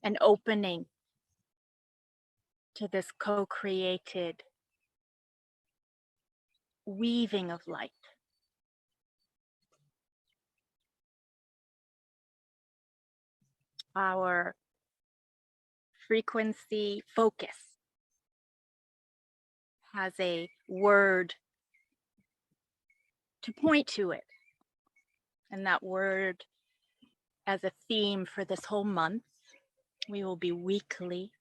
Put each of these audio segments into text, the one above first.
an opening to this co-created weaving of light. Our frequency focus has a word to point to it. And that word, as a theme for this whole month, we will be weekly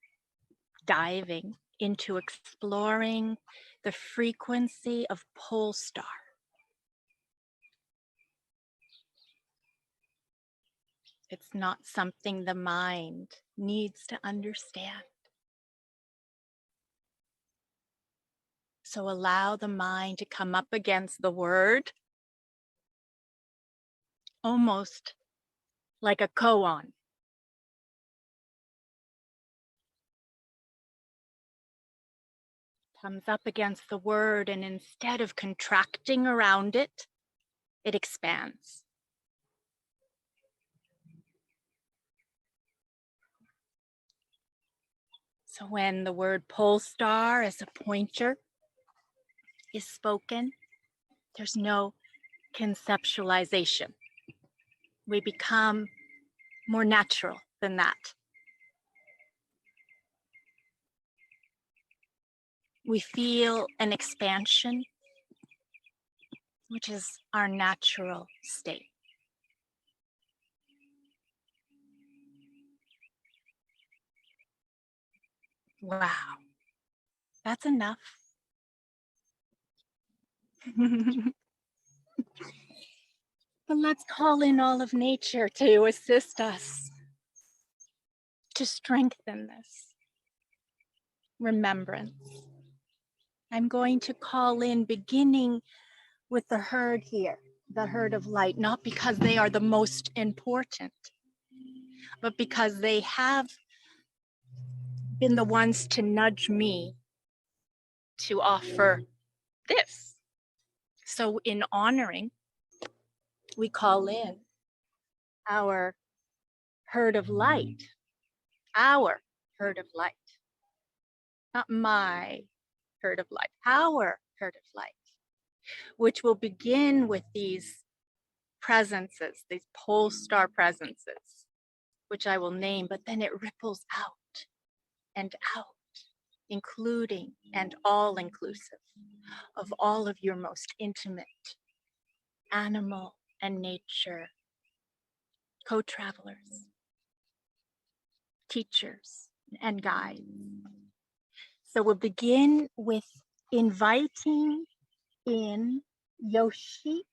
diving into exploring the frequency of PoleStar. It's not something the mind needs to understand. So allow the mind to come up against the word, almost like a koan. Comes up against the word, and instead of contracting around it, it expands. So when the word PoleStar as a pointer is spoken, there's no conceptualization. We become more natural than that. We feel an expansion, which is our natural state. Wow, that's enough. But let's call in all of nature to assist us to strengthen this remembrance. I'm going to call in, beginning with the herd here, the herd of light, not because they are the most important, but because they have been the ones to nudge me to offer this. So in honoring, we call in our herd of light, our herd of light, not my herd of light, our herd of light, which will begin with these presences, these PoleStar presences, which I will name, but then it ripples out and out, including and all inclusive of all of your most intimate animal and nature co-travelers, teachers, and guides. So we'll begin with inviting in Yoshi,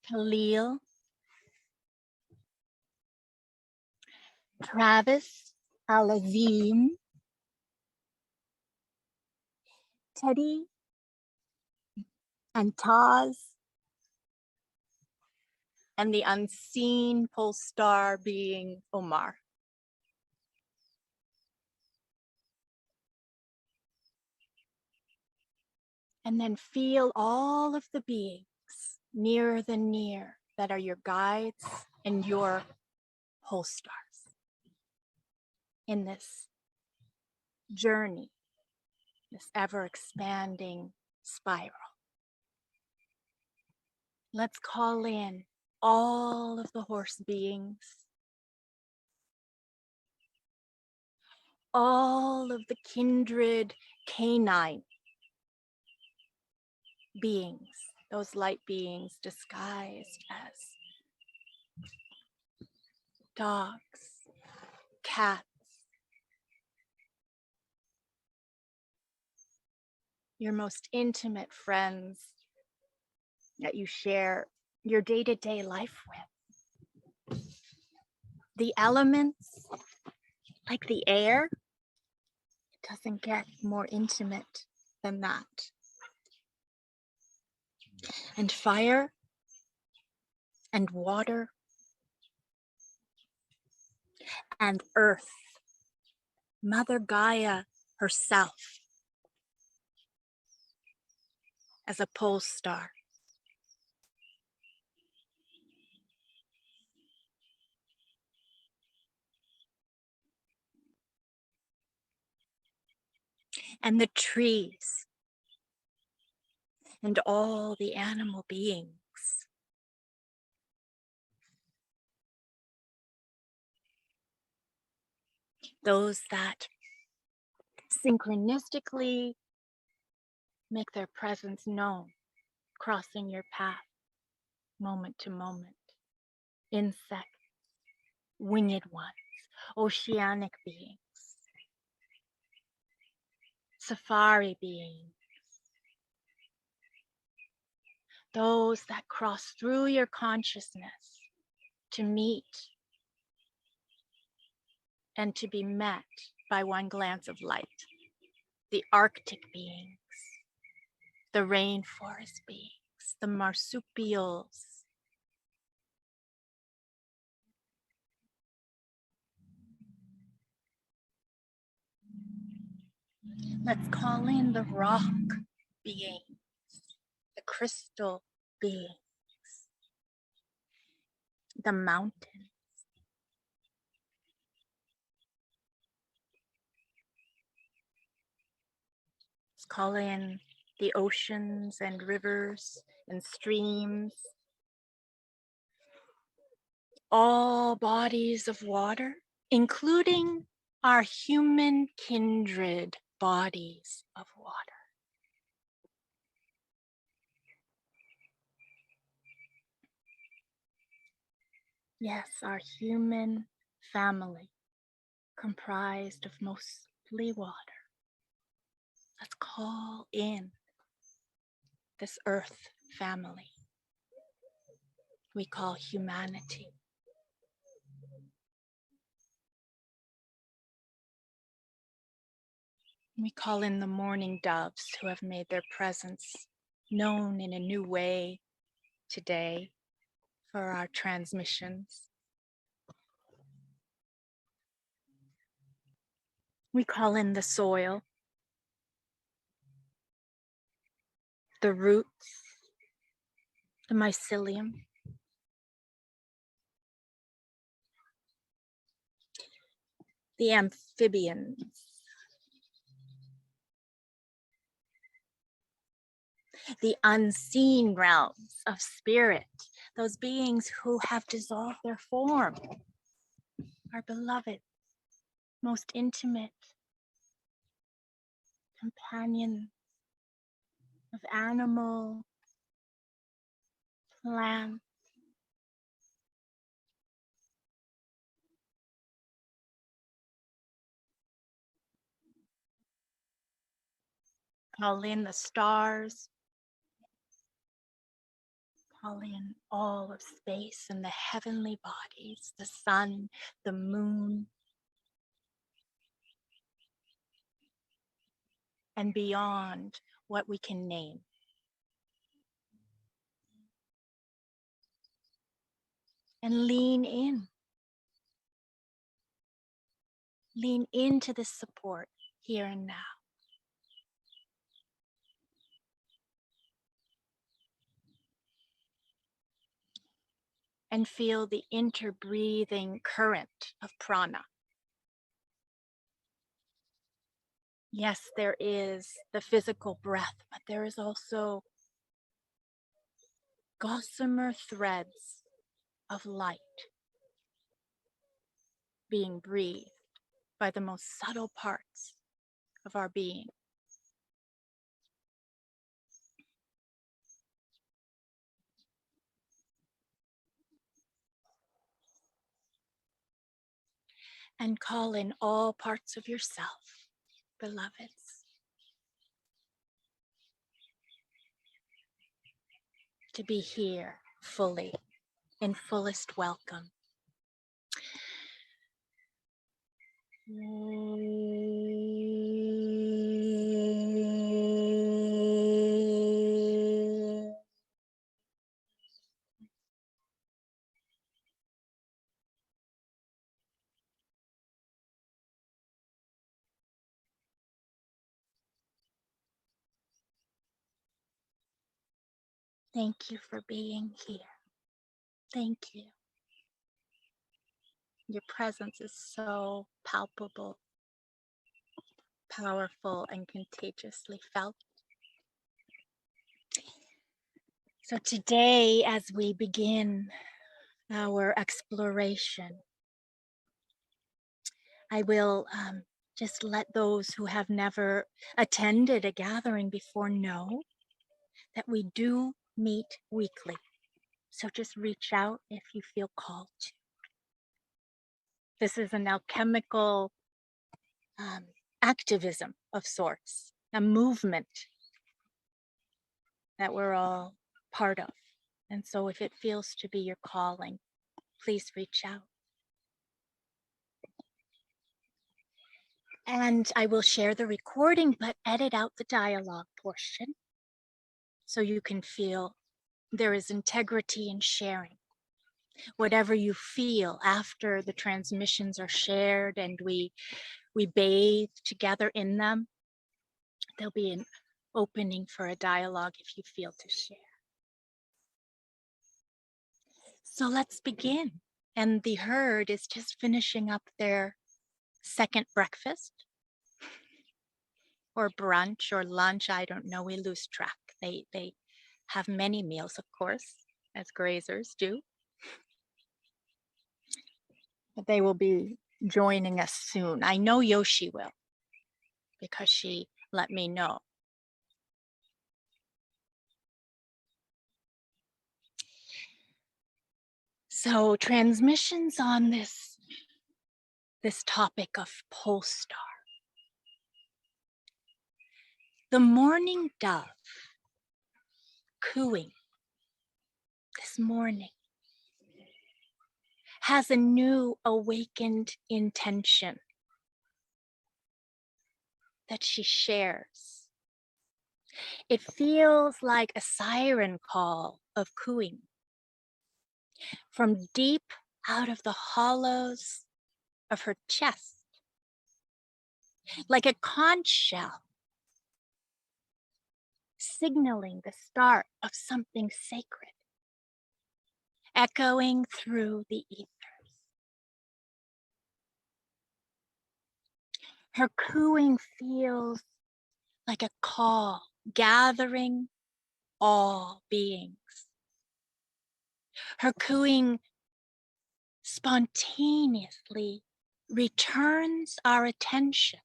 Khalil, Travis, Alazim, Teddy, and Taz, and the unseen PoleStar being Omar. And then feel all of the beings nearer than near that are your guides and your PoleStars in this journey, this ever expanding spiral. Let's call in all of the horse beings, all of the kindred canine beings, those light beings disguised as dogs, cats, your most intimate friends that you share your day-to-day life with. The elements, like the air, it doesn't get more intimate than that. And fire and water and earth, Mother Gaia herself as a PoleStar. and the trees and all the animal beings. Those that synchronistically make their presence known, crossing your path moment to moment. Insects, winged ones, oceanic beings, safari beings, those that cross through your consciousness to meet and to be met by one glance of light. The Arctic beings, the rainforest beings, the marsupials. Let's call in the rock beings, the crystal beings, the mountain. Let's call in the oceans and rivers and streams, all bodies of water, including our human kindred bodies of water. Yes, our human family, comprised of mostly water. Let's call in this earth family we call humanity. We call in the morning doves who have made their presence known in a new way today for our transmissions. We call in the soil, the roots, the mycelium, the amphibians, the unseen realms of spirit, those beings who have dissolved their form, our beloved, most intimate companion of animal, plant, call in the stars, call in all of space and the heavenly bodies, the sun, the moon, and beyond what we can name. And lean in. Lean into this support here and now. And feel the interbreathing current of prana. Yes, there is the physical breath, but there is also gossamer threads of light being breathed by the most subtle parts of our being. And call in all parts of yourself, beloveds, to be here fully, in fullest welcome. Thank you for being here. Thank you. Your presence is so palpable, powerful and contagiously felt. So today, as we begin our exploration, I will just let those who have never attended a gathering before know that we do meet weekly. So just reach out if you feel called to. This is an alchemical activism of sorts, a movement that we're all part of. And so if it feels to be your calling, please reach out. And I will share the recording, but edit out the dialogue portion so you can feel there is integrity in sharing. Whatever you feel after the transmissions are shared and we bathe together in them, there'll be an opening for a dialogue if you feel to share. So let's begin. And the herd is just finishing up their second breakfast or brunch or lunch. I don't know, we lose track. They have many meals, of course, as grazers do. But they will be joining us soon. I know Yoshi will, because she let me know. So transmissions on this topic of PoleStar. The morning dove cooing this morning has a new awakened intention that she shares. It feels like a siren call of cooing from deep out of the hollows of her chest, like a conch shell signaling the start of something sacred, echoing through the ethers. Her cooing feels like a call gathering all beings. Her cooing spontaneously returns our attention,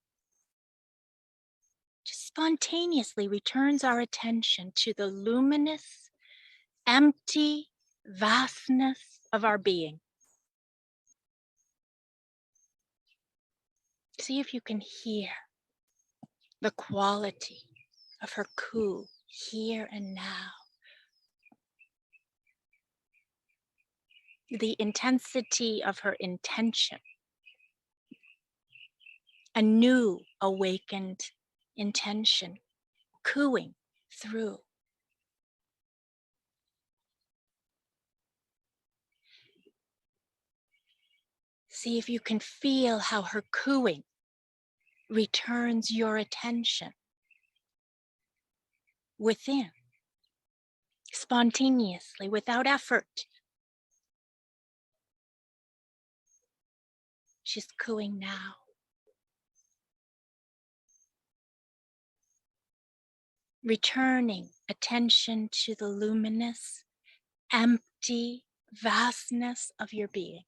just spontaneously returns our attention to the luminous, empty vastness of our being. See if you can hear the quality of her coo here and now. The intensity of her intention. A new awakened intention cooing through. See if you can feel how her cooing returns your attention within, spontaneously, without effort. She's cooing now. Returning attention to the luminous, empty vastness of your being.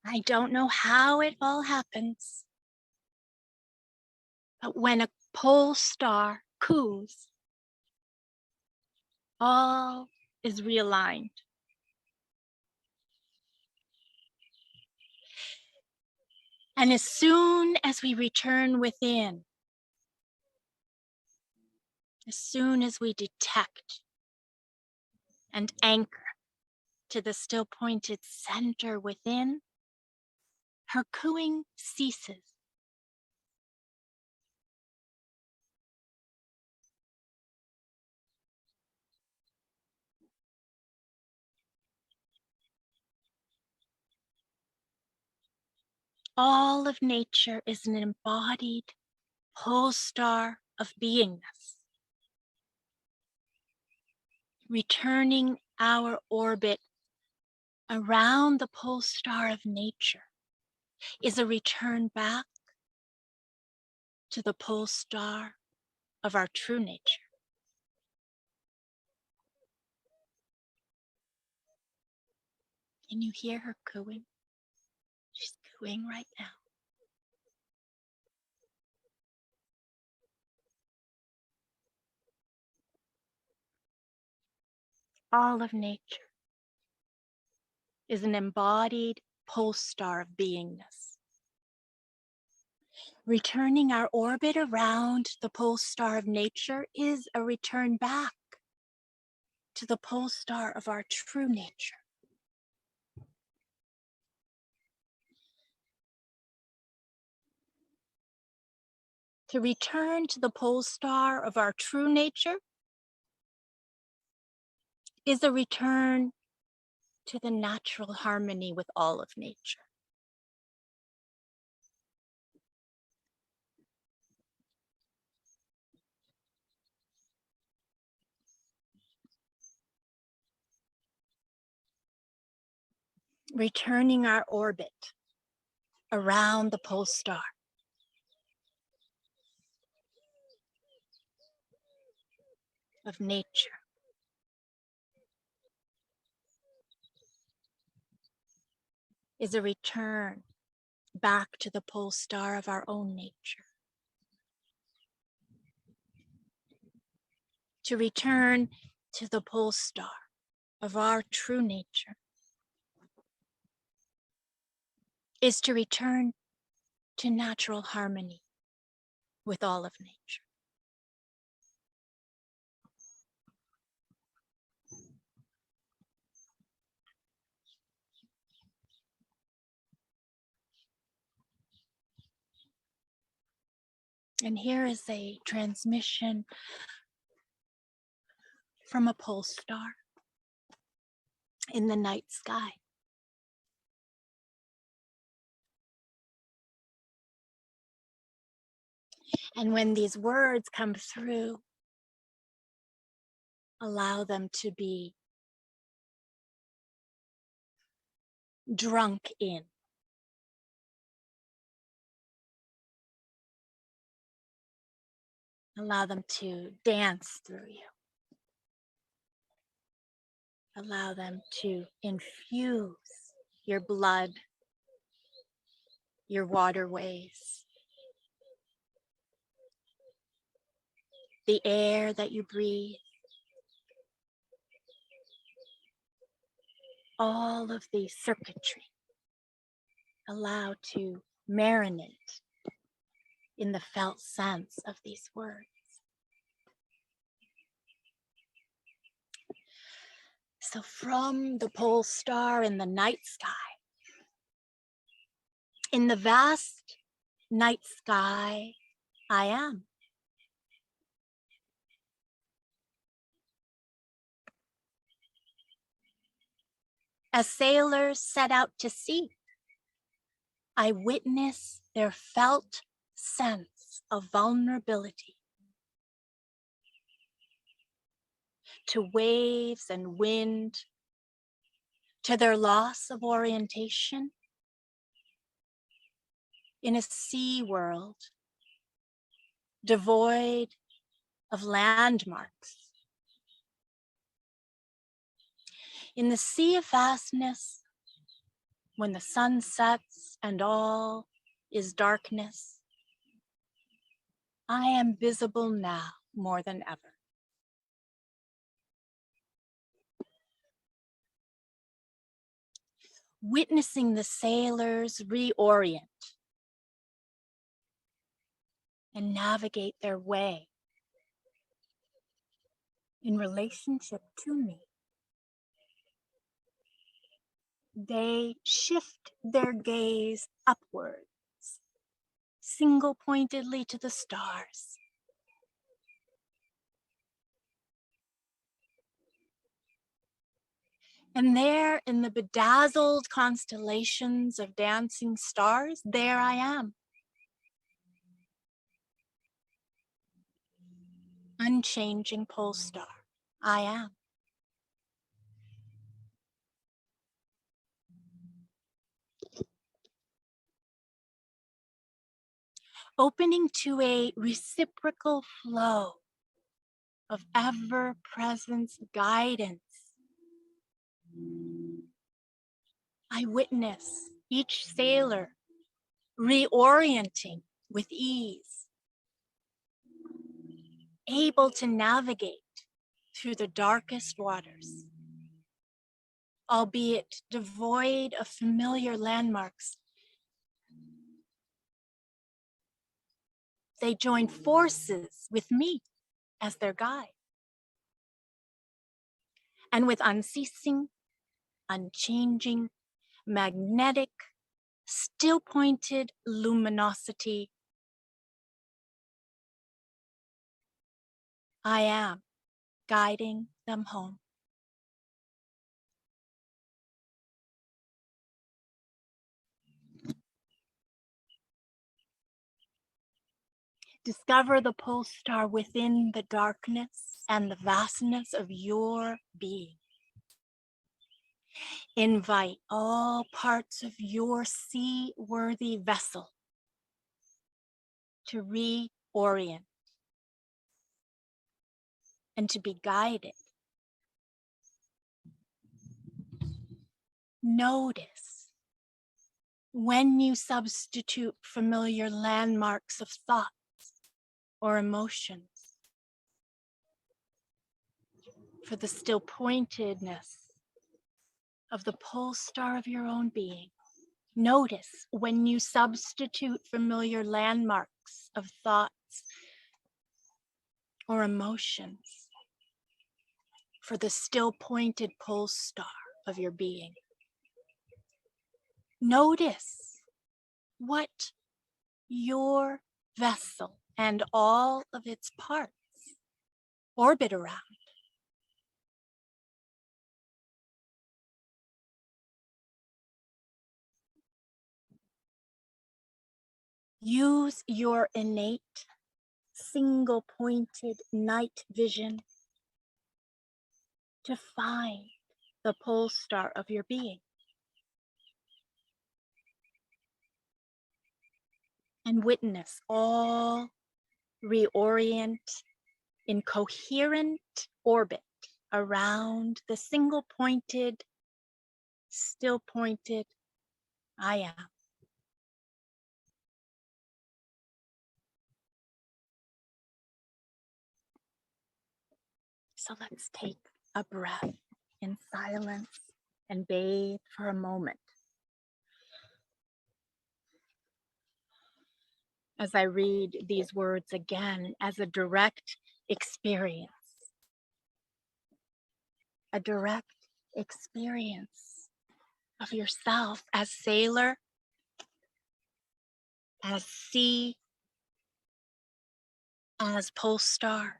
I don't know how it all happens, but when a pole star coos, all is realigned. And as soon as we return within, as soon as we detect and anchor to the still pointed center within, her cooing ceases. All of nature is an embodied pole star of beingness, returning our orbit around the pole star of nature, is a return back to the PoleStar of our true nature. Can you hear her cooing? She's cooing right now. All of nature is an embodied PoleStar of beingness. Returning our orbit around the PoleStar of nature is a return back to the PoleStar of our true nature. To return to the PoleStar of our true nature is a return to the natural harmony with all of nature. Returning our orbit around the PoleStar of nature is a return back to the PoleStar of our own nature. To return to the PoleStar of our true nature is to return to natural harmony with all of nature. And here is a transmission from a PoleStar in the night sky. And when these words come through, allow them to be drunk in. Allow them to dance through you. Allow them to infuse your blood, your waterways, the air that you breathe, all of the circuitry. Allow to marinate in the felt sense of these words. So from the PoleStar in the night sky, in the vast night sky, I am. As sailors set out to sea, I witness their felt sense of vulnerability to waves and wind, to their loss of orientation in a sea world devoid of landmarks. In the sea of vastness, when the sun sets and all is darkness, I am visible now more than ever. Witnessing the sailors reorient and navigate their way in relationship to me. They shift their gaze upwards, single-pointedly to the stars. And there in the bedazzled constellations of dancing stars, there I am. Unchanging PoleStar, I am. opening to a reciprocal flow of ever-presence guidance. I witness each sailor reorienting with ease, able to navigate through the darkest waters, albeit devoid of familiar landmarks. They join forces with me as their guide. And with unceasing, unchanging, magnetic, still-pointed luminosity, I am guiding them home. Discover the PoleStar within the darkness and the vastness of your being. Invite all parts of your seaworthy vessel to reorient and to be guided. Notice when you substitute familiar landmarks of thoughts or emotions for the still pointedness of the PoleStar of your own being. Notice when you substitute familiar landmarks of thoughts or emotions for the still pointed PoleStar of your being. Notice what your vessel and all of its parts orbit around. Use your innate, single-pointed night vision to find the PoleStar of your being. And witness all reorient in coherent orbit around the single-pointed, still-pointed I am. So let's take a breath in silence and bathe for a moment. As I read these words again as a direct experience. A direct experience of yourself as sailor, as sea, as PoleStar.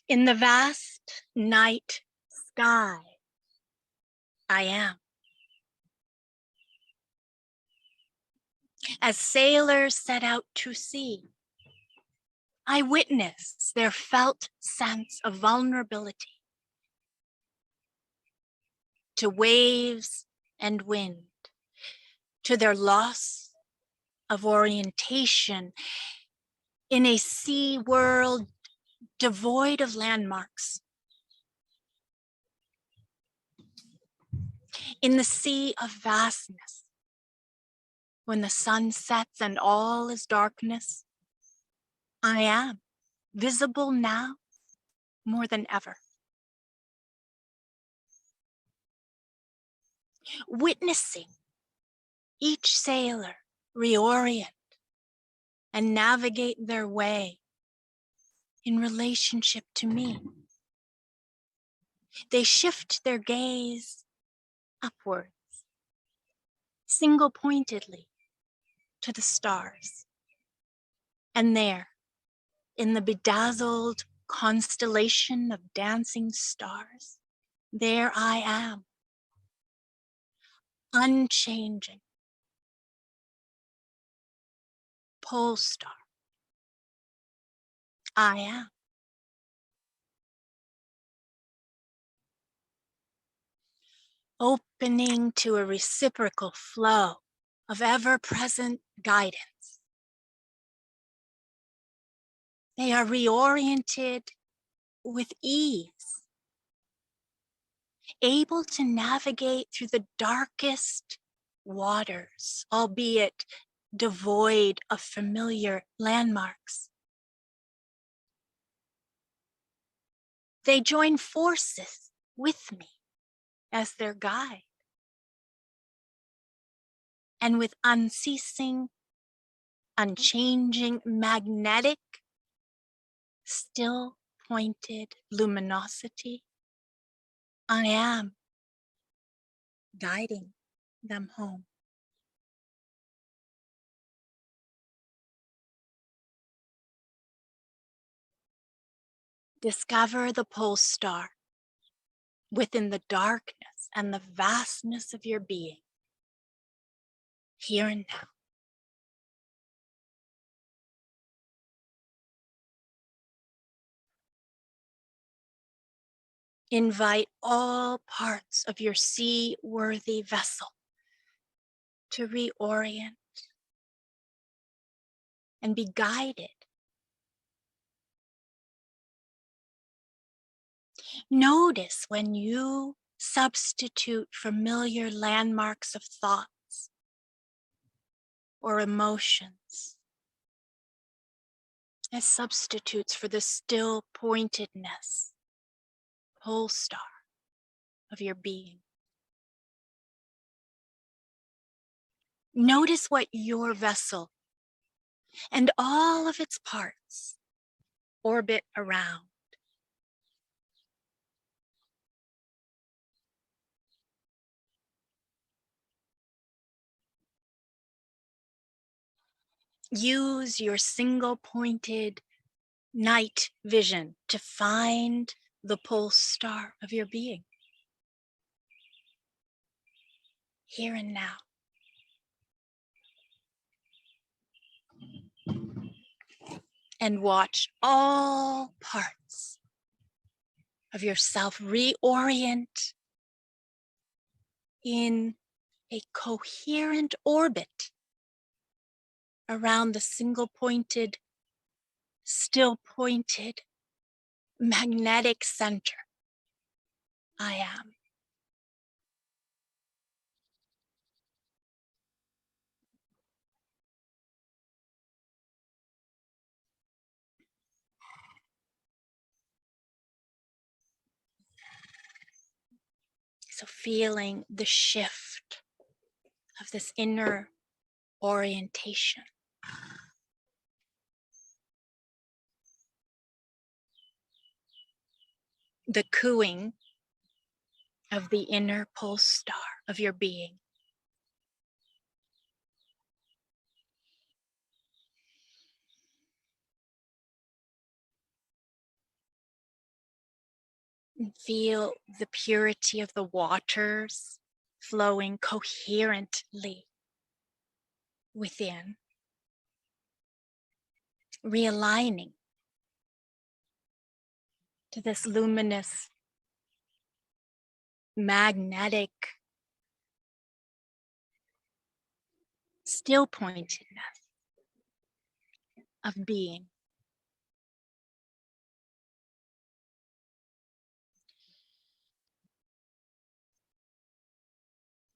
In the vast night sky, I am. As sailors set out to sea, I witness their felt sense of vulnerability to waves and wind, to their loss of orientation in a sea world devoid of landmarks. In the sea of vastness, when the sun sets and all is darkness, I am visible now more than ever. Witnessing each sailor reorient and navigate their way in relationship to me. They shift their gaze upwards, single-pointedly to the stars. And there, in the bedazzled constellation of dancing stars, there I am, unchanging, PoleStar. I am. opening to a reciprocal flow of ever-present guidance. They are reoriented with ease, able to navigate through the darkest waters, albeit devoid of familiar landmarks. They join forces with me as their guide, and with unceasing, unchanging, magnetic, still pointed luminosity, I am guiding them home. Discover the PoleStar within the darkness and the vastness of your being, here and now. Invite all parts of your seaworthy vessel to reorient and be guided. Notice when you substitute familiar landmarks of thoughts or emotions as substitutes for the still pointedness, PoleStar of your being. Notice what your vessel and all of its parts orbit around. Use your single-pointed night vision to find the PoleStar of your being, here and now. And watch all parts of yourself reorient in a coherent orbit around the single-pointed, still-pointed, magnetic center I am. So feeling the shift of this inner orientation. The cooing of the inner PoleStar of your being. And feel the purity of the waters flowing coherently within, realigning to this luminous, magnetic, still pointedness of being.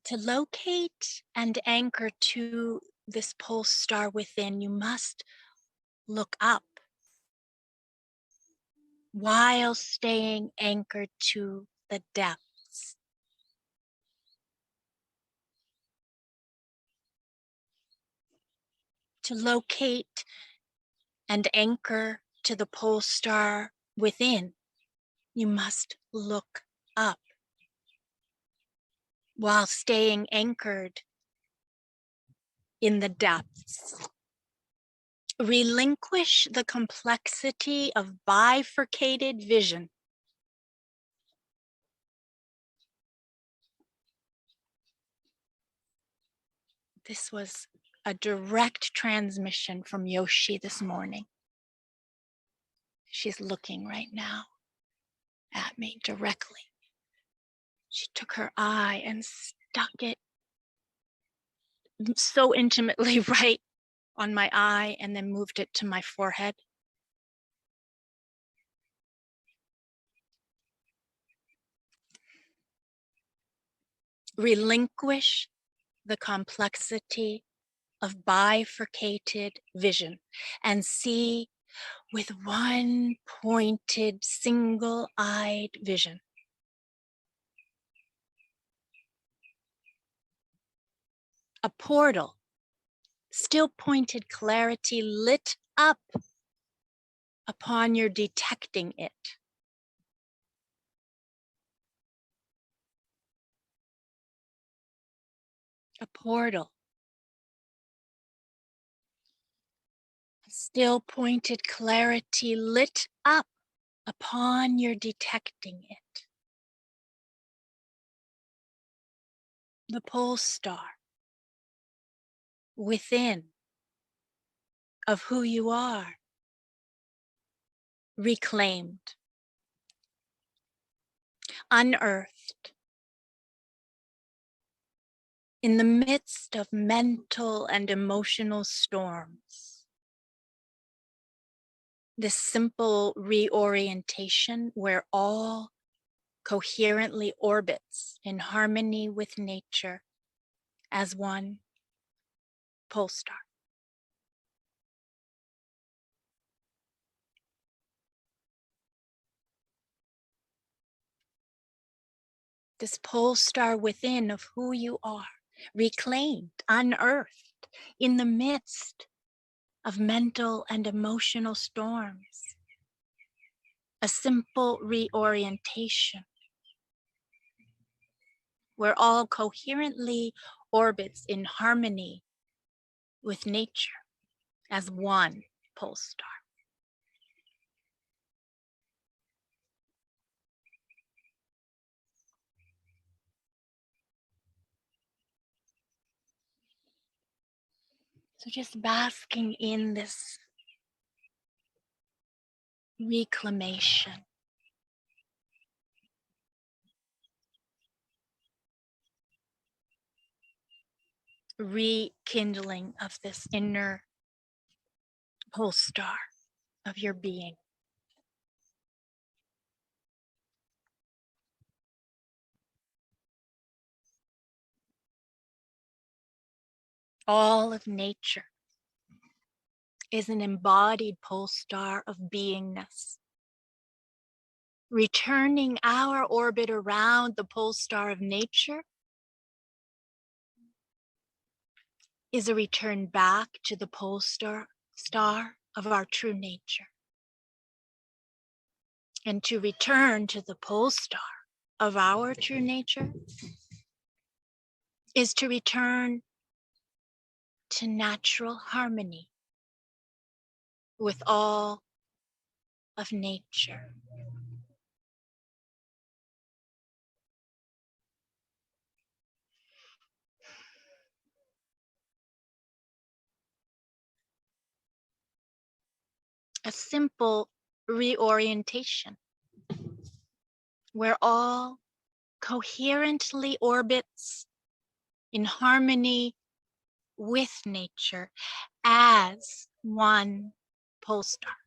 To locate and anchor to this PoleStar within, you must look up while staying anchored to the depths. To locate and anchor to the PoleStar within, you must look up while staying anchored in the depths. Relinquish the complexity of bifurcated vision. This was a direct transmission from Yoshi this morning. She's looking right now at me directly. She took her eye and stuck it so intimately right on my eye and then moved it to my forehead. Relinquish the complexity of bifurcated vision and see with one pointed, single-eyed vision. A portal, still pointed clarity lit up upon your detecting it. A portal, still pointed clarity lit up upon your detecting it. The PoleStar within of who you are, reclaimed, unearthed, in the midst of mental and emotional storms. This simple reorientation where all coherently orbits in harmony with nature as one PoleStar. This PoleStar within of who you are, reclaimed, unearthed in the midst of mental and emotional storms. A simple reorientation where all coherently orbits in harmony with nature as one PoleStar. So just basking in this reclamation. Rekindling of this inner PoleStar of your being. All of nature is an embodied PoleStar of beingness. Returning our orbit around the PoleStar of nature is a return back to the PoleStar of our true nature. And to return to the PoleStar of our true nature is to return to natural harmony with all of nature. A simple reorientation where all coherently orbits in harmony with nature as one PoleStar.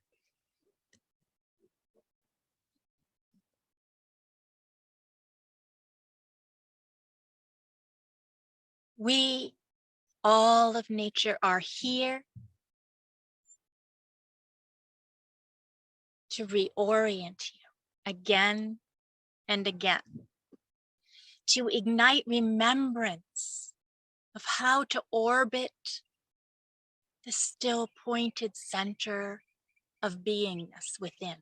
We, all of nature, are here to reorient you again and again, to ignite remembrance of how to orbit the still pointed center of beingness within.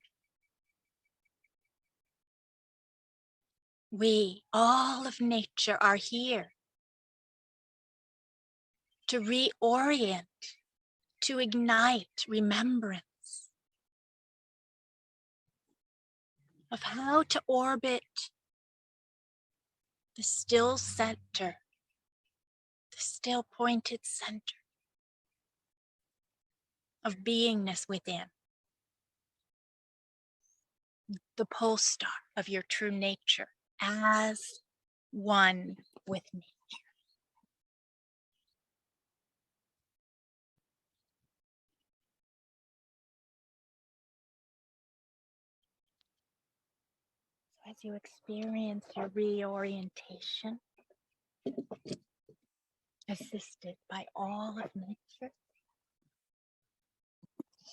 We, all of nature, are here to reorient, to ignite remembrance of how to orbit the still center, the still pointed center of beingness within, the PoleStar of your true nature as one with nature. So as you experience your reorientation, assisted by all of nature,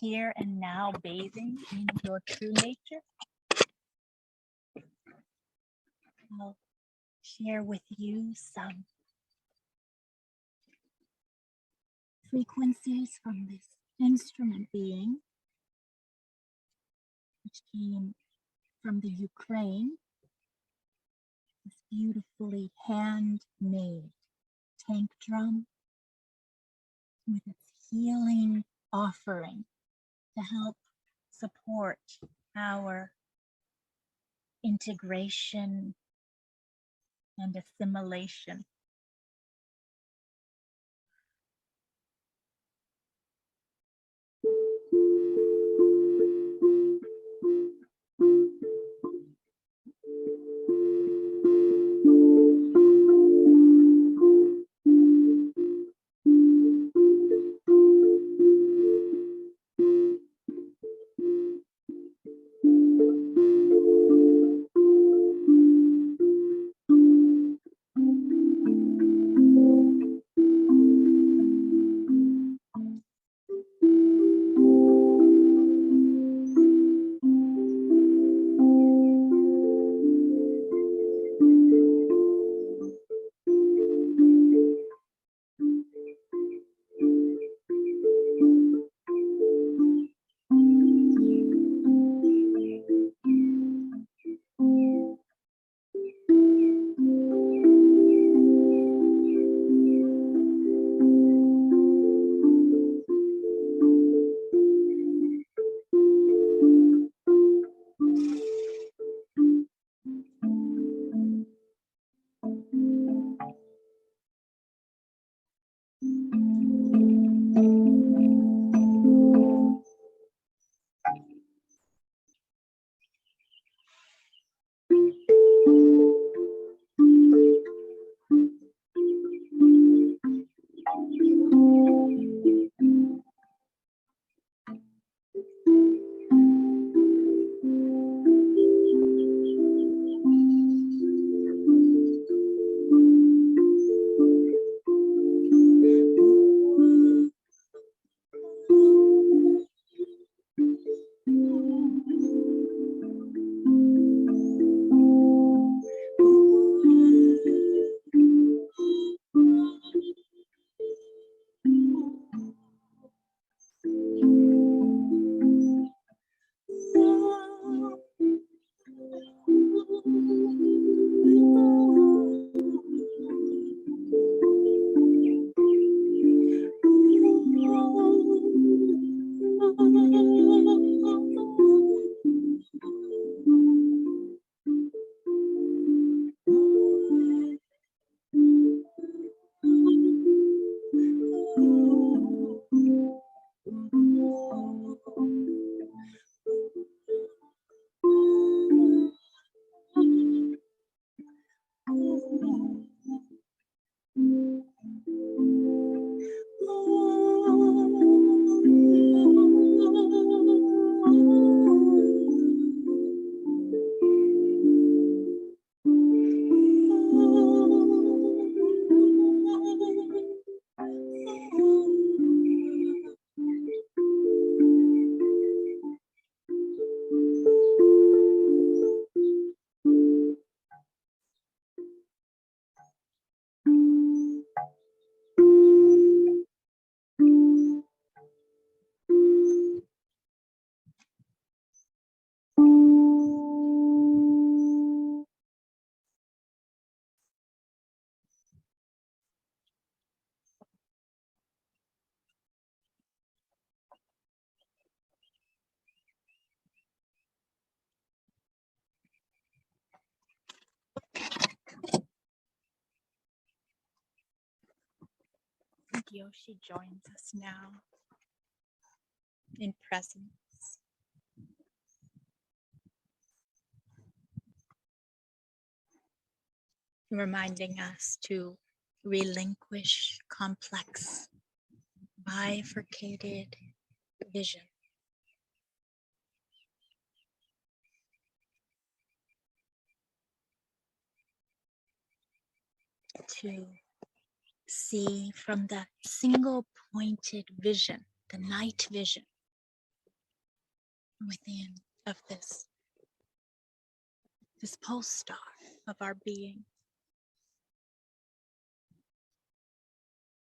here and now bathing in your true nature, I'll share with you some frequencies from this instrument being, which came from the Ukraine, this beautifully handmade tank drum with its healing offering to help support our integration and assimilation. Yoshi joins us now in presence. reminding us to relinquish complex, bifurcated vision. To see from that single pointed vision, the night vision within of this pole star of our being.